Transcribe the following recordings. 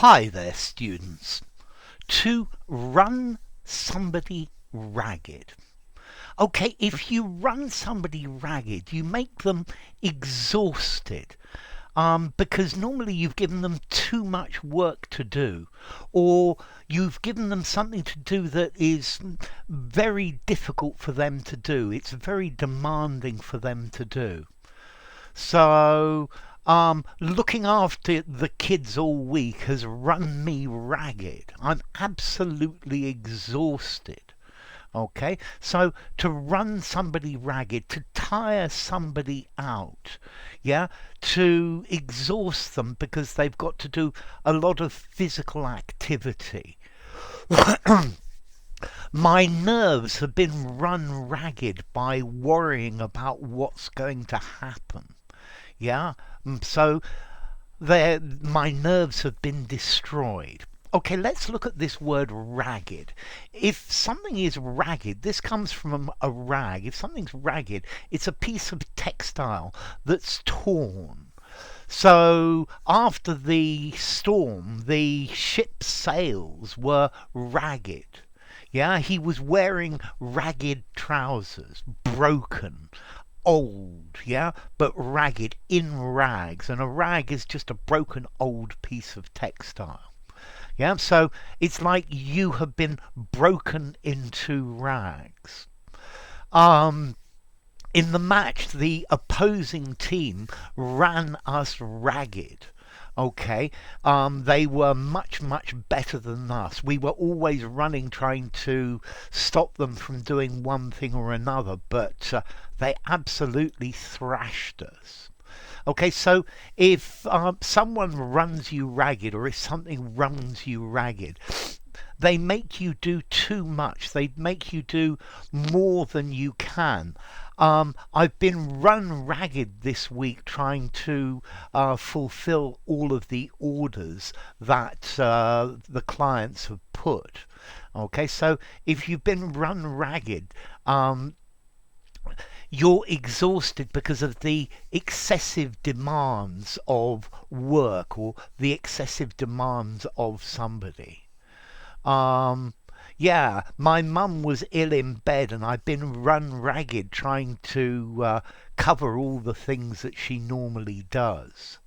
Hi there, students. To run somebody ragged. Okay, if you run somebody ragged, you make them exhausted. Because normally you've given them too much work to do, or you've given them something to do that is very difficult for them to do. It's very demanding for them to do. So, looking after the kids all week has run me ragged. I'm absolutely exhausted. Okay, so to run somebody ragged, to tire somebody out, yeah, to exhaust them because they've got to do a lot of physical activity. My nerves have been run ragged by worrying about what's going to happen. Yeah, so my nerves have been destroyed. Okay, let's look at this word ragged. If something is ragged, this comes from a rag. If something's ragged, it's a piece of textile that's torn. So after the storm, the ship's sails were ragged. Yeah, he was wearing ragged trousers, broken, old, yeah, but ragged, in rags. And a rag is just a broken old piece of textile. Yeah, so it's like you have been broken into rags. Um, in the match, the opposing team ran us ragged. Okay, they were much, much better than us. We were always running, trying to stop them from doing one thing or another, but they absolutely thrashed us. Okay, so if someone runs you ragged, or if something runs you ragged, they make you do too much. They make you do more than you can. I've been run ragged this week trying to fulfill all of the orders that the clients have put. Okay, so if you've been run ragged, you're exhausted because of the excessive demands of work or the excessive demands of somebody. Um, yeah, my mum was ill in bed and I've been run ragged trying to cover all the things that she normally does.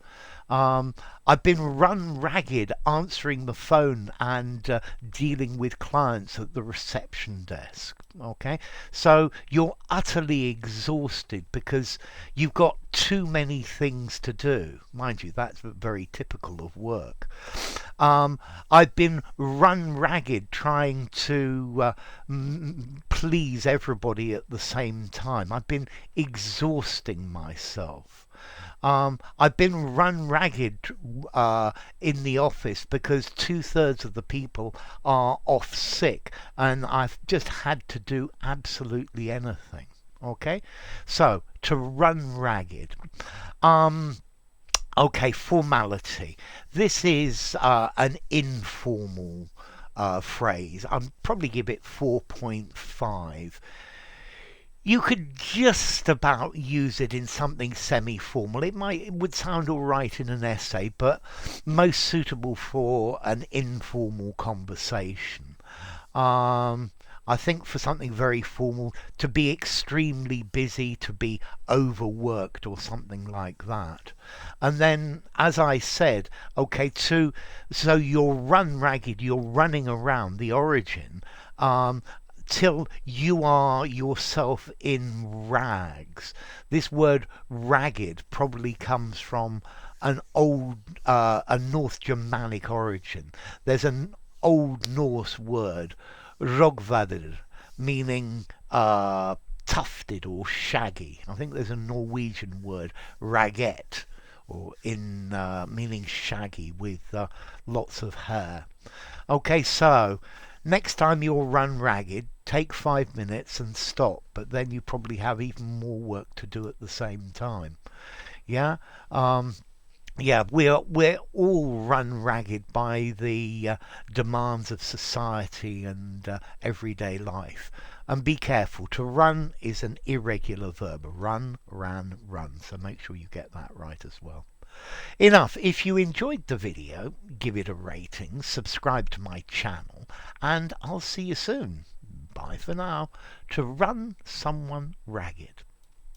I've been run ragged answering the phone and dealing with clients at the reception desk. Okay, so you're utterly exhausted because you've got too many things to do. Mind you, that's very typical of work. I've been run ragged trying to please everybody at the same time. I've been exhausting myself. I've been run ragged in the office because two-thirds of the people are off sick and I've just had to do absolutely anything. Okay? So, to run ragged. Um, okay, formality. This is an informal phrase. I'll probably give it 4.5. You could just about use it in something semi-formal. It would sound all right in an essay, but most suitable for an informal conversation. I think for something very formal, to be extremely busy, to be overworked or something like that. And then, as I said, okay, so you're run ragged, you're running around the origin. Till you are yourself in rags. This word ragged probably comes from a North Germanic origin. There's an Old Norse word, rogvadir, meaning tufted or shaggy. I think there's a Norwegian word, raget, or in meaning shaggy with lots of hair. Okay, so next time you're run ragged, take 5 minutes and stop, but then you probably have even more work to do at the same time. Yeah? Yeah, we're all run ragged by the demands of society and everyday life. And be careful, to run is an irregular verb. Run, ran, run. So make sure you get that right as well. Enough. If you enjoyed the video, give it a rating, subscribe to my channel, and I'll see you soon. Bye for now. To run someone ragged.